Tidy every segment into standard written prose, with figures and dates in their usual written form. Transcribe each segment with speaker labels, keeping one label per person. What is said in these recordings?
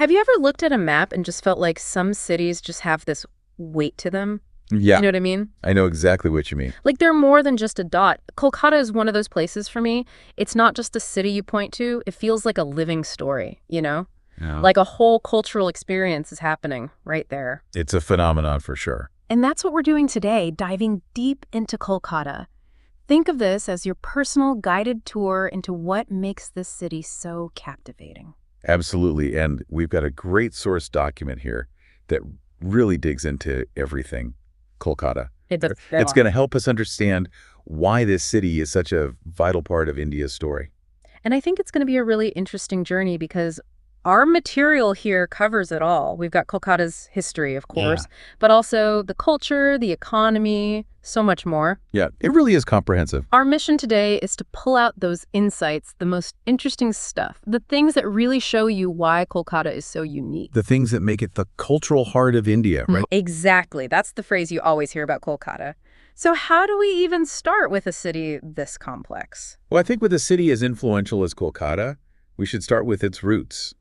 Speaker 1: Have you ever looked at a map and just felt like some cities just have this weight to them?
Speaker 2: Yeah,
Speaker 1: You know what I mean?
Speaker 2: I know exactly what you mean.
Speaker 1: Like they're more than just a dot. Kolkata is one of those places for me. It's not just a city you point to. It feels like a living story, you know?
Speaker 2: Yeah.
Speaker 1: Like a whole cultural experience is happening right there.
Speaker 2: It's a phenomenon for sure.
Speaker 1: And that's what we're doing today, diving deep into Kolkata. Think of this as your personal guided tour into what makes this city so captivating.
Speaker 2: Absolutely. And we've got a great source document here that really digs into everything Kolkata. It's going to help us understand why this city is such a vital part of India's story.
Speaker 1: And I think it's going to be a really interesting journey because our material here covers it all. We've got Kolkata's history, of course, but also the culture, the economy, so much more.
Speaker 2: Yeah, it really is comprehensive.
Speaker 1: Our mission today is to pull out those insights, the most interesting stuff, the things that really show you why Kolkata is so unique.
Speaker 2: The things that make it the cultural heart of India, right?
Speaker 1: Exactly. That's the phrase you always hear about Kolkata. So how do we even start with a city this complex?
Speaker 2: Well, I think with a city as influential as Kolkata, we should start with its roots.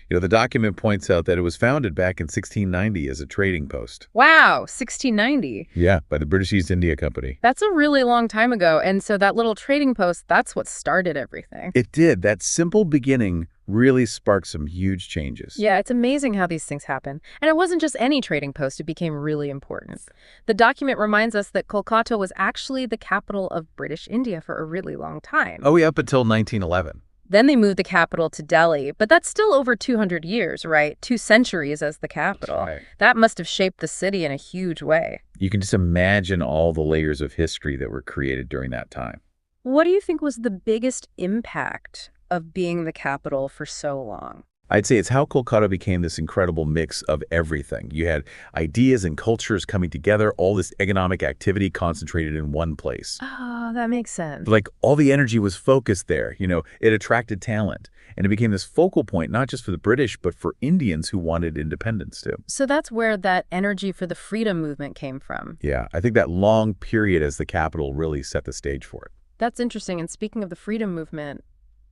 Speaker 2: You know, the document points out that it was founded back in 1690 as a trading post.
Speaker 1: Wow, 1690.
Speaker 2: Yeah, by the British East India Company.
Speaker 1: That's a really long time ago. And so that little trading post, that's what started everything.
Speaker 2: It did. That simple beginning really sparked some huge changes.
Speaker 1: Yeah, it's amazing how these things happen. And it wasn't just any trading post, it became really important. The document reminds us that Kolkata was actually the capital of British India for a really long time.
Speaker 2: Oh, yeah, up until 1911.
Speaker 1: Then they moved the capital to Delhi, but that's still over 200 years, right? 2 centuries as the capital.
Speaker 2: Right.
Speaker 1: That must have shaped the city in a huge way.
Speaker 2: You can just imagine all the layers of history that were created during that time.
Speaker 1: What do you think was the biggest impact of being the capital for so long?
Speaker 2: I'd say it's how Kolkata became this incredible mix of everything. You had ideas and cultures coming together, all this economic activity concentrated in one place.
Speaker 1: Oh, that makes sense.
Speaker 2: Like all the energy was focused there. You know, it attracted talent. And it became this focal point, not just for the British, but for Indians who wanted independence too.
Speaker 1: So that's where that energy for the freedom movement came from.
Speaker 2: Yeah, I think that long period as the capital really set the stage for it.
Speaker 1: That's interesting. And speaking of the freedom movement,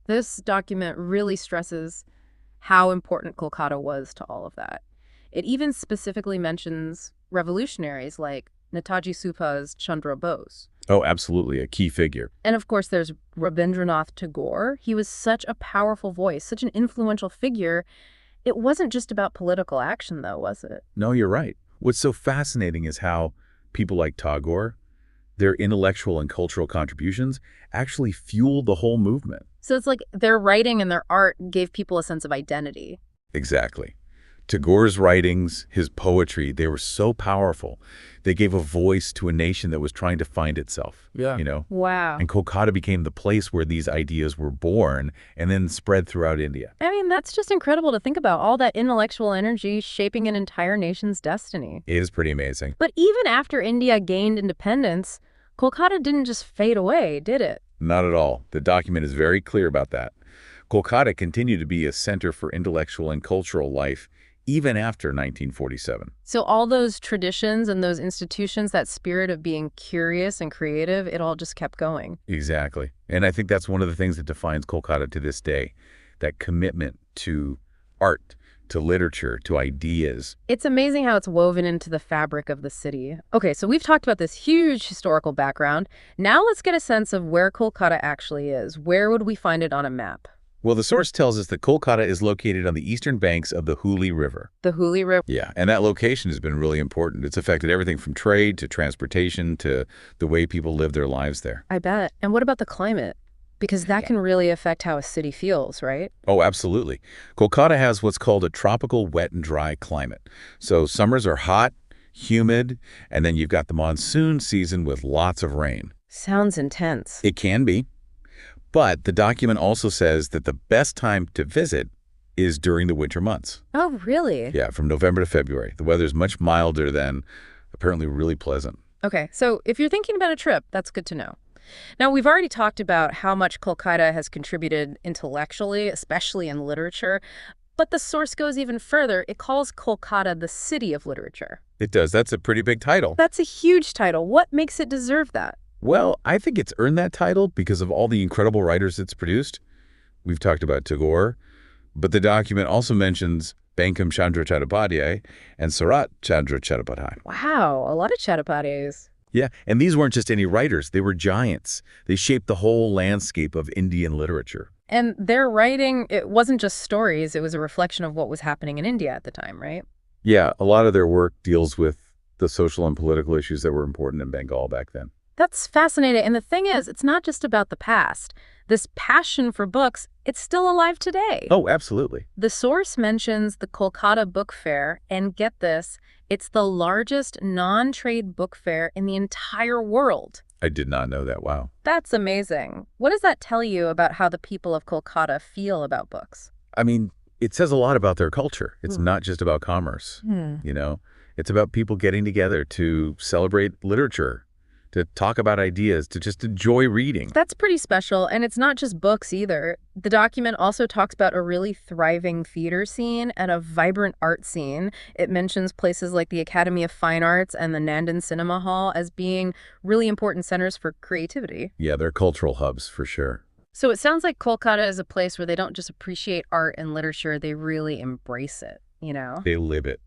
Speaker 1: this document really stresses how important Kolkata was to all of that. It even specifically mentions revolutionaries like Netaji Subhas Chandra Bose.
Speaker 2: Oh, absolutely, a key figure.
Speaker 1: And of course, there's Rabindranath Tagore. He was such a powerful voice, such an influential figure. It wasn't just about political action, though, was it?
Speaker 2: No, you're right. What's so fascinating is how people like Tagore, their intellectual and cultural contributions actually fueled the whole movement.
Speaker 1: So it's like their writing and their art gave people a sense of identity.
Speaker 2: Exactly. Tagore's writings, his poetry, they were so powerful. They gave a voice to a nation that was trying to find itself.
Speaker 3: Yeah.
Speaker 2: You know?
Speaker 1: Wow.
Speaker 2: And Kolkata became the place where these ideas were born and then spread throughout India.
Speaker 1: I mean, that's just incredible to think about, all that intellectual energy shaping an entire nation's destiny.
Speaker 2: It is pretty amazing.
Speaker 1: But even after India gained independence, Kolkata didn't just fade away, did it?
Speaker 2: Not at all. The document is very clear about that. Kolkata continued to be a center for intellectual and cultural life even after 1947.
Speaker 1: So all those traditions and those institutions, that spirit of being curious and creative, it all just kept going.
Speaker 2: Exactly. And I think that's one of the things that defines Kolkata to this day, that commitment to art, to literature, to ideas.
Speaker 1: It's amazing how it's woven into the fabric of the city. Okay, so we've talked about this huge historical background. Now let's get a sense of where Kolkata actually is. Where would we find it on a map?
Speaker 2: Well, the source tells us that Kolkata is located on the eastern banks of the Hooghly River.
Speaker 1: The Hooghly River.
Speaker 2: Yeah, and that location has been really important. It's affected everything from trade to transportation to the way people live their lives there.
Speaker 1: I bet. And what about the climate? Because that can really affect how a city feels, right?
Speaker 2: Oh, absolutely. Kolkata has what's called a tropical wet and dry climate. So summers are hot, humid, and then you've got the monsoon season with lots of rain.
Speaker 1: Sounds intense.
Speaker 2: It can be. But the document also says that the best time to visit is during the winter months.
Speaker 1: Oh, really?
Speaker 2: Yeah, from November to February. The weather's much milder than apparently really pleasant.
Speaker 1: Okay, so if you're thinking about a trip, that's good to know. Now, we've already talked about how much Kolkata has contributed intellectually, especially in literature, but the source goes even further. It calls Kolkata the city of literature.
Speaker 2: It does. That's a pretty big title.
Speaker 1: That's a huge title. What makes it deserve that?
Speaker 2: Well, I think it's earned that title because of all the incredible writers it's produced. We've talked about Tagore, but the document also mentions Bankim Chandra Chattopadhyay and Sarat Chandra Chattopadhyay.
Speaker 1: Wow, a lot of Chattopadhyayas.
Speaker 2: Yeah, and these weren't just any writers. They were giants. They shaped the whole landscape of Indian literature.
Speaker 1: And their writing, it wasn't just stories, it was a reflection of what was happening in India at the time, right?
Speaker 2: Yeah, a lot of their work deals with the social and political issues that were important in Bengal back then.
Speaker 1: That's fascinating. And the thing is, it's not just about the past. This passion for books, it's still alive today.
Speaker 2: Oh, absolutely.
Speaker 1: The source mentions the Kolkata Book Fair, and get this, it's the largest non-trade book fair in the entire world.
Speaker 2: I did not know that. Wow.
Speaker 1: That's amazing. What does that tell you about how the people of Kolkata feel about books?
Speaker 2: I mean, it says a lot about their culture. It's not just about commerce, you know? It's about people getting together to celebrate literature, to talk about ideas, to just enjoy reading.
Speaker 1: That's pretty special, and it's not just books either. The document also talks about a really thriving theater scene and a vibrant art scene. It mentions places like the Academy of Fine Arts and the Nandan Cinema Hall as being really important centers for creativity.
Speaker 2: Yeah, they're cultural hubs for sure.
Speaker 1: So it sounds like Kolkata is a place where they don't just appreciate art and literature, they really embrace it, you know?
Speaker 2: They live it.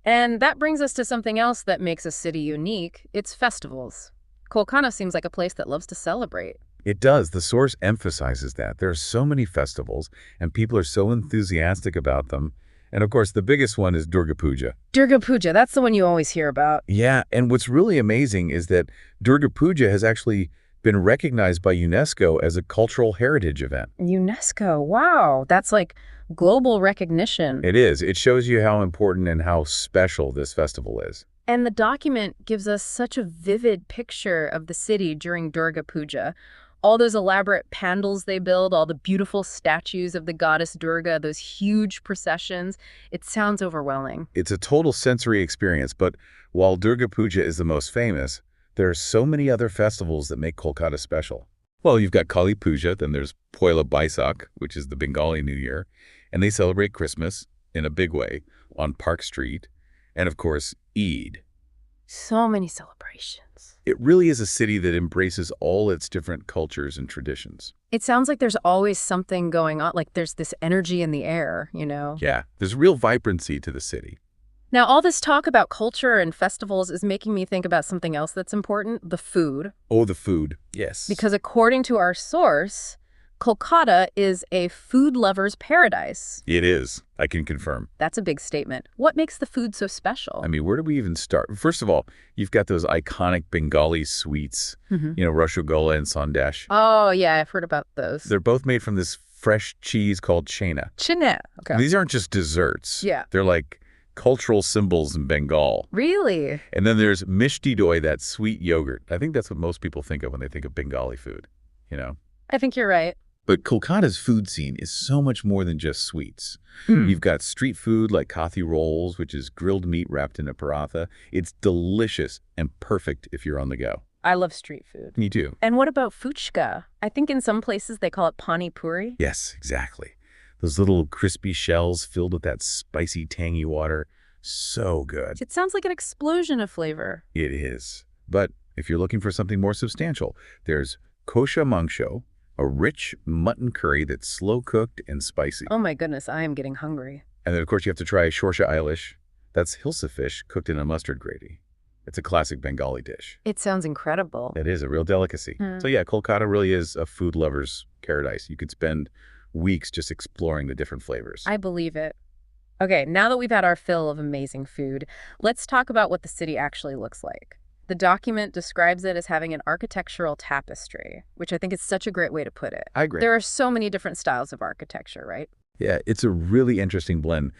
Speaker 1: And that brings us to something else that makes a city unique. It's festivals. Kolkata seems like a place that loves to celebrate.
Speaker 2: It does. The source emphasizes that. There are so many festivals, and people are so enthusiastic about them. And of course, the biggest one is Durga Puja.
Speaker 1: Durga Puja, that's the one you always hear about.
Speaker 2: Yeah, and what's really amazing is that Durga Puja has actually been recognized by UNESCO as a cultural heritage event.
Speaker 1: UNESCO, wow, that's like global recognition.
Speaker 2: It is. It shows you how important and how special this festival is.
Speaker 1: And the document gives us such a vivid picture of the city during Durga Puja. All those elaborate pandals they build, all the beautiful statues of the goddess Durga, those huge processions. It sounds overwhelming.
Speaker 2: It's a total sensory experience, but while Durga Puja is the most famous, there are so many other festivals that make Kolkata special. Well, you've got Kali Puja, then there's Poila Baisakh, which is the Bengali New Year, and they celebrate Christmas in a big way on Park Street, and of course, Eid.
Speaker 1: So many celebrations.
Speaker 2: It really is a city that embraces all its different cultures and traditions.
Speaker 1: It sounds like there's always something going on, like there's this energy in the air, you know?
Speaker 2: Yeah, there's real vibrancy to the city.
Speaker 1: Now, all this talk about culture and festivals is making me think about something else that's important, the food.
Speaker 2: Oh, the food. Yes.
Speaker 1: Because according to our source, Kolkata is a food lover's paradise.
Speaker 2: It is. I can confirm.
Speaker 1: That's a big statement. What makes the food so special?
Speaker 2: I mean, where do we even start? First of all, you've got those iconic Bengali sweets, you know, Rasgulla and Sandesh.
Speaker 1: Oh, yeah, I've heard about those.
Speaker 2: They're both made from this fresh cheese called chena.
Speaker 1: Chena. Okay.
Speaker 2: These aren't just desserts.
Speaker 1: Yeah.
Speaker 2: They're like cultural symbols in Bengal.
Speaker 1: Really?
Speaker 2: And then there's mishti doi, that sweet yogurt. I think that's what most people think of when they think of Bengali food, you know?
Speaker 1: I think you're right.
Speaker 2: But Kolkata's food scene is so much more than just sweets. You've got street food like kathi rolls, which is grilled meat wrapped in a paratha. It's delicious and perfect if you're on the go.
Speaker 1: I love street food.
Speaker 2: Me too.
Speaker 1: And what about fuchka? I think in some places they call it pani puri.
Speaker 2: Yes, exactly. Those little crispy shells filled with that spicy, tangy water. So good.
Speaker 1: It sounds like an explosion of flavor.
Speaker 2: It is. But if you're looking for something more substantial, there's kosha mangsho, a rich mutton curry that's slow-cooked and spicy.
Speaker 1: Oh my goodness, I am getting hungry.
Speaker 2: And then, of course, you have to try shorsha eilish. That's hilsa fish cooked in a mustard gravy. It's a classic Bengali dish.
Speaker 1: It sounds incredible.
Speaker 2: It is a real delicacy. So yeah, Kolkata really is a food lover's paradise. You could spend weeks just exploring the different flavors.
Speaker 1: I believe it. Okay, now that we've had our fill of amazing food, let's talk about what the city actually looks like. The document describes it as having an architectural tapestry, which I think is such a great way to put it.
Speaker 2: I agree.
Speaker 1: There are so many different styles of architecture, right?
Speaker 2: Yeah, it's a really interesting blend,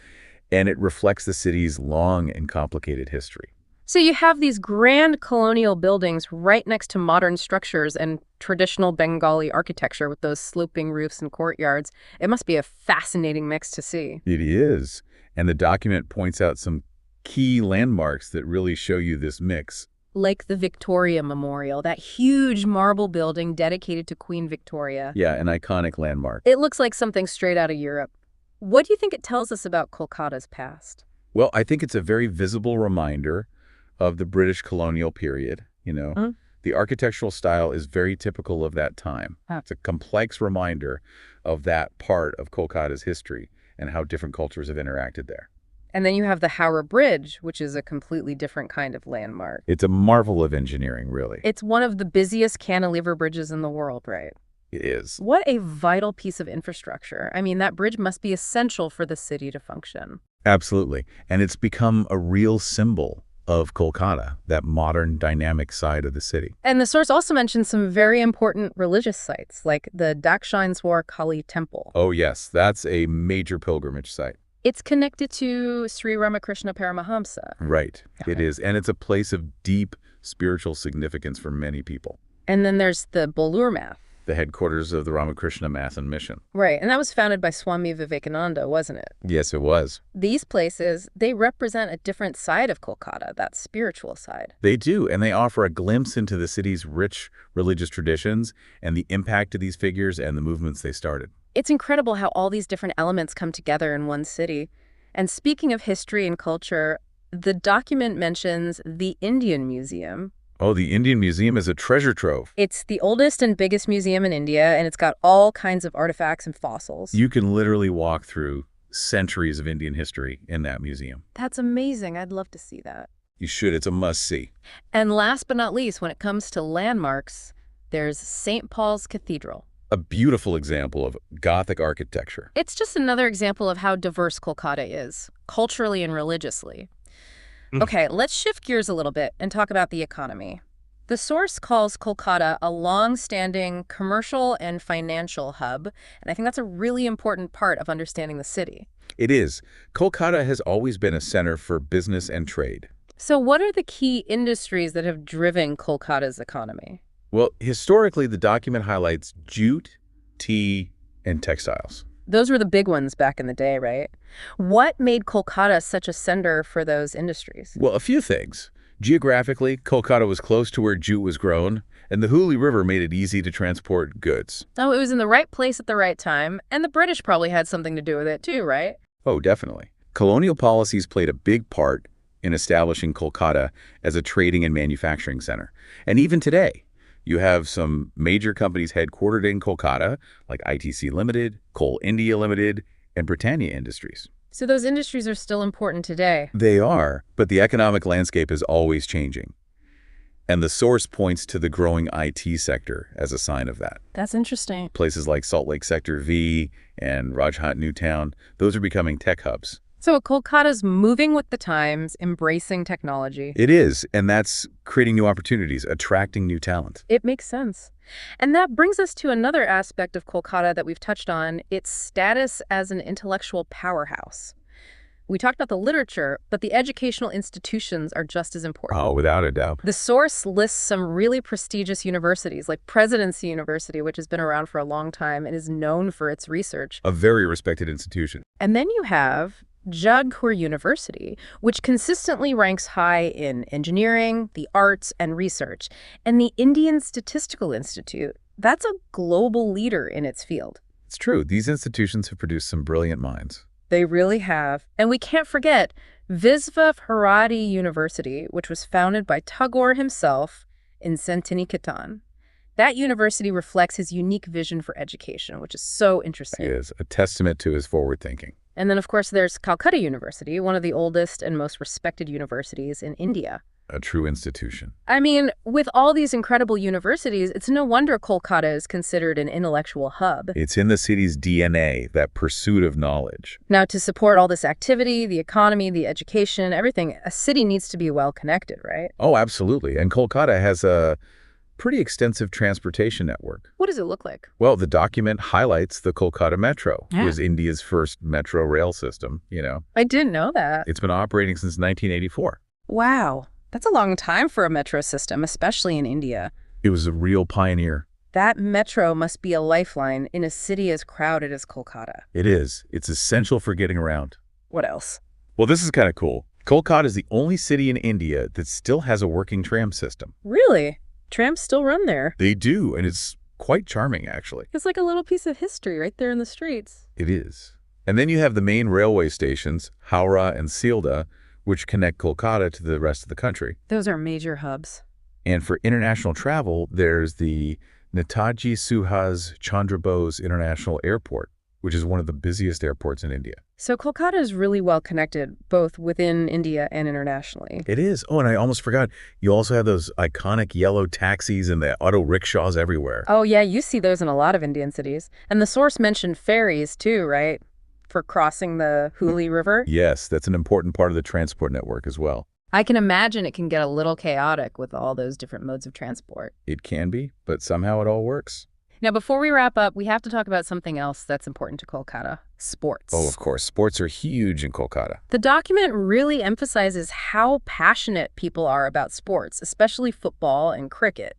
Speaker 2: and it reflects the city's long and complicated history.
Speaker 1: So you have these grand colonial buildings right next to modern structures and traditional Bengali architecture with those sloping roofs and courtyards. It must be a fascinating mix to see.
Speaker 2: It is. And the document points out some key landmarks that really show you this mix.
Speaker 1: Like the Victoria Memorial, that huge marble building dedicated to Queen Victoria.
Speaker 2: Yeah, an iconic landmark.
Speaker 1: It looks like something straight out of Europe. What do you think it tells us about Kolkata's past?
Speaker 2: Well, I think it's a very visible reminder of the British colonial period, you know. The architectural style is very typical of that time. It's a complex reminder of that part of Kolkata's history and how different cultures have interacted there.
Speaker 1: And then you have the Howrah Bridge, which is a completely different kind of landmark.
Speaker 2: It's a marvel of engineering, really.
Speaker 1: It's one of the busiest cantilever bridges in the world, right?
Speaker 2: It is.
Speaker 1: What a vital piece of infrastructure. I mean, that bridge must be essential for the city to function.
Speaker 2: Absolutely. And it's become a real symbol of Kolkata, that modern, dynamic side of the city.
Speaker 1: And the source also mentions some very important religious sites, like the Dakshineswar Kali Temple.
Speaker 2: Oh, yes, that's a major pilgrimage site.
Speaker 1: It's connected to Sri Ramakrishna Paramahamsa.
Speaker 2: Right,
Speaker 1: Got
Speaker 2: it is. And it's a place of deep spiritual significance for many people.
Speaker 1: And then there's the Bolur Math.
Speaker 2: The headquarters of the Ramakrishna Math and Mission.
Speaker 1: Right, and that was founded by Swami Vivekananda, wasn't it?
Speaker 2: Yes, it was.
Speaker 1: These places, they represent a different side of Kolkata, that spiritual side.
Speaker 2: They do, and they offer a glimpse into the city's rich religious traditions and the impact of these figures and the movements they started.
Speaker 1: It's incredible how all these different elements come together in one city. And speaking of history and culture, the document mentions the Indian Museum.
Speaker 2: Oh, the Indian Museum is a treasure trove.
Speaker 1: It's the oldest and biggest museum in India, and it's got all kinds of artifacts and fossils.
Speaker 2: You can literally walk through centuries of Indian history in that museum.
Speaker 1: That's amazing. I'd love to see that.
Speaker 2: You should. It's a must-see.
Speaker 1: And last but not least, when it comes to landmarks, there's St. Paul's Cathedral.
Speaker 2: A beautiful example of Gothic architecture.
Speaker 1: It's just another example of how diverse Kolkata is, culturally and religiously. Okay, let's shift gears a little bit and talk about the economy. The source calls Kolkata a long-standing commercial and financial hub, and I think that's a really important part of understanding the city.
Speaker 2: It is. Kolkata has always been a center for business and trade.
Speaker 1: So what are the key industries that have driven Kolkata's economy?
Speaker 2: Well, historically, the document highlights jute, tea, and textiles.
Speaker 1: Those were the big ones back in the day, right? What made Kolkata such a center for those industries?
Speaker 2: Well, a few things. Geographically, Kolkata was close to where jute was grown, and the Hooghly River made it easy to transport goods.
Speaker 1: Oh, it was in the right place at the right time, and the British probably had something to do with it too, right?
Speaker 2: Oh, definitely. Colonial policies played a big part in establishing Kolkata as a trading and manufacturing center. And even today, you have some major companies headquartered in Kolkata, like ITC Limited, Coal India Limited, and Britannia Industries.
Speaker 1: So those industries are still important today.
Speaker 2: They are, but the economic landscape is always changing. And the source points to the growing IT sector as a sign of that.
Speaker 1: That's interesting.
Speaker 2: Places like Salt Lake Sector V and Rajhat Newtown, those are becoming tech hubs.
Speaker 1: So Kolkata's moving with the times, embracing technology.
Speaker 2: It is, and that's creating new opportunities, attracting new talent.
Speaker 1: It makes sense. And that brings us to another aspect of Kolkata that we've touched on, its status as an intellectual powerhouse. We talked about the literature, but the educational institutions are just as important.
Speaker 2: Oh, without a doubt.
Speaker 1: The source lists some really prestigious universities, like Presidency University, which has been around for a long time and is known for its research.
Speaker 2: A very respected institution.
Speaker 1: And then you have Jagadhpur University, which consistently ranks high in engineering, the arts, and research. And the Indian Statistical Institute, that's a global leader in its field.
Speaker 2: It's true. These institutions have produced some brilliant minds.
Speaker 1: They really have. And we can't forget Visva Bharati University, which was founded by Tagore himself in Santiniketan. That university reflects his unique vision for education, which is so interesting.
Speaker 2: It is a testament to his forward thinking.
Speaker 1: And then, of course, there's Calcutta University, one of the oldest and most respected universities in India.
Speaker 2: A true institution.
Speaker 1: I mean, with all these incredible universities, it's no wonder Kolkata is considered an intellectual hub.
Speaker 2: It's in the city's DNA, that pursuit of knowledge.
Speaker 1: Now, to support all this activity, the economy, the education, everything, a city needs to be well connected, right?
Speaker 2: Oh, absolutely. And Kolkata has a pretty extensive transportation network.
Speaker 1: What does it look like?
Speaker 2: Well, the document highlights the Kolkata Metro. It was India's first metro rail system, you know.
Speaker 1: I didn't know that.
Speaker 2: It's been operating since 1984.
Speaker 1: Wow. That's a long time for a metro system, especially in India.
Speaker 2: It was a real pioneer.
Speaker 1: That metro must be a lifeline in a city as crowded as Kolkata.
Speaker 2: It is. It's essential for getting around.
Speaker 1: What else?
Speaker 2: Well, this is kind of cool. Kolkata is the only city in India that still has a working tram system.
Speaker 1: Really? Trams still run there.
Speaker 2: They do, and it's quite charming, actually.
Speaker 1: It's like a little piece of history right there in the streets.
Speaker 2: It is. And then you have the main railway stations, Howrah and Sealdah, which connect Kolkata to the rest of the country.
Speaker 1: Those are major hubs.
Speaker 2: And for international travel, there's the Netaji Suhas Chandra Bose International Airport, which is one of the busiest airports in India.
Speaker 1: So Kolkata is really well connected, both within India and internationally.
Speaker 2: It is. Oh, and I almost forgot. You also have those iconic yellow taxis and the auto rickshaws everywhere.
Speaker 1: Oh, yeah, you see those in a lot of Indian cities. And the source mentioned ferries, too, right? For crossing the Hooghly River.
Speaker 2: Yes, that's an important part of the transport network as well.
Speaker 1: I can imagine it can get a little chaotic with all those different modes of transport.
Speaker 2: It can be, but somehow it all works.
Speaker 1: Now, before we wrap up, we have to talk about something else that's important to Kolkata: sports.
Speaker 2: Oh, of course. Sports are huge in Kolkata.
Speaker 1: The document really emphasizes how passionate people are about sports, especially football and cricket.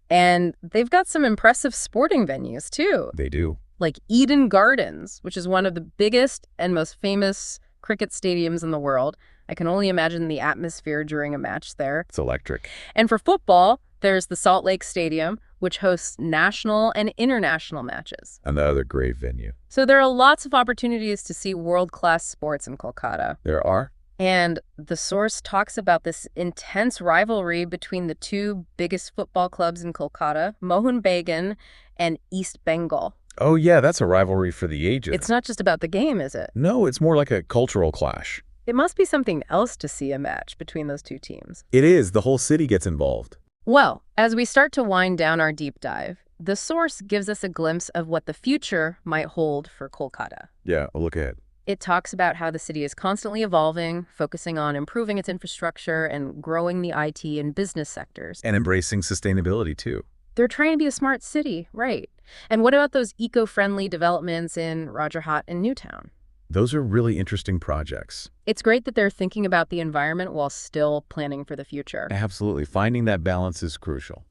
Speaker 1: And they've got some impressive sporting venues, too,
Speaker 2: They do.
Speaker 1: like Eden Gardens, which is one of the biggest and most famous cricket stadiums in the world. I can only imagine the atmosphere during a match there.
Speaker 2: It's electric.
Speaker 1: And for football, there's the Salt Lake Stadium, which hosts national and international matches.
Speaker 2: Another great venue.
Speaker 1: So there are lots of opportunities to see world-class sports in Kolkata.
Speaker 2: There are?
Speaker 1: And the source talks about this intense rivalry between the two biggest football clubs in Kolkata, Mohun Bagan and East Bengal.
Speaker 2: Oh, yeah, that's a rivalry for the ages.
Speaker 1: It's not just about the game, is it?
Speaker 2: No, it's more like a cultural clash.
Speaker 1: It must be something else to see a match between those two teams.
Speaker 2: It is. The whole city gets involved.
Speaker 1: Well, as we start to wind down our deep dive, the source gives us a glimpse of what the future might hold for Kolkata.
Speaker 2: Yeah, a look ahead.
Speaker 1: It talks about how the city is constantly evolving, focusing on improving its infrastructure and growing the IT and business sectors.
Speaker 2: And embracing sustainability, too.
Speaker 1: They're trying to be a smart city, right? And what about those eco-friendly developments in Rajarhat and Newtown?
Speaker 2: Those are really interesting projects.
Speaker 1: It's great that they're thinking about the environment while still planning for the future.
Speaker 2: Absolutely. Finding that balance is crucial.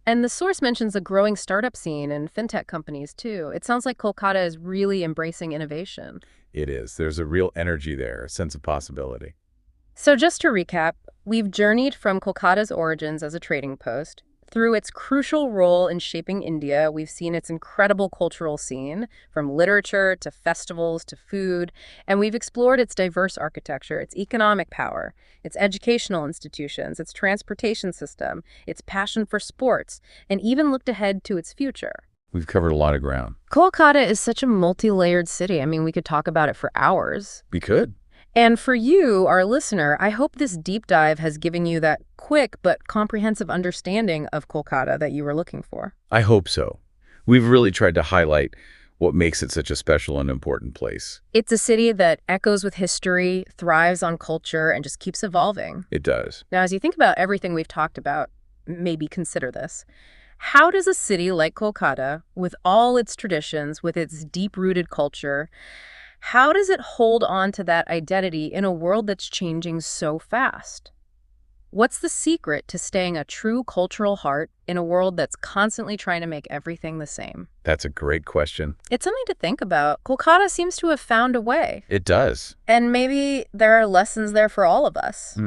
Speaker 1: And the source mentions a growing startup scene and fintech companies, too. It sounds like Kolkata is really embracing innovation.
Speaker 2: It is. There's a real energy there, a sense of possibility.
Speaker 1: So just to recap, we've journeyed from Kolkata's origins as a trading post. Through its crucial role in shaping India, we've seen its incredible cultural scene, from literature to festivals to food, and we've explored its diverse architecture, its economic power, its educational institutions, its transportation system, its passion for sports, and even looked ahead to its future.
Speaker 2: We've covered a lot of ground.
Speaker 1: Kolkata is such a multi-layered city. I mean, we could talk about it for hours.
Speaker 2: We could.
Speaker 1: And for you, our listener, I hope this deep dive has given you that quick but comprehensive understanding of Kolkata that you were looking for.
Speaker 2: I hope so. We've really tried to highlight what makes it such a special and important place.
Speaker 1: It's a city that echoes with history, thrives on culture, and just keeps evolving.
Speaker 2: It does.
Speaker 1: Now, as you think about everything we've talked about, maybe consider this. How does a city like Kolkata, with all its traditions, with its deep-rooted culture, how does it hold on to that identity in a world that's changing so fast? What's the secret to staying a true cultural heart in a world that's constantly trying to make everything the same?
Speaker 2: That's a great question.
Speaker 1: It's something to think about. Kolkata seems to have found a way.
Speaker 2: It does.
Speaker 1: And maybe there are lessons there for all of us.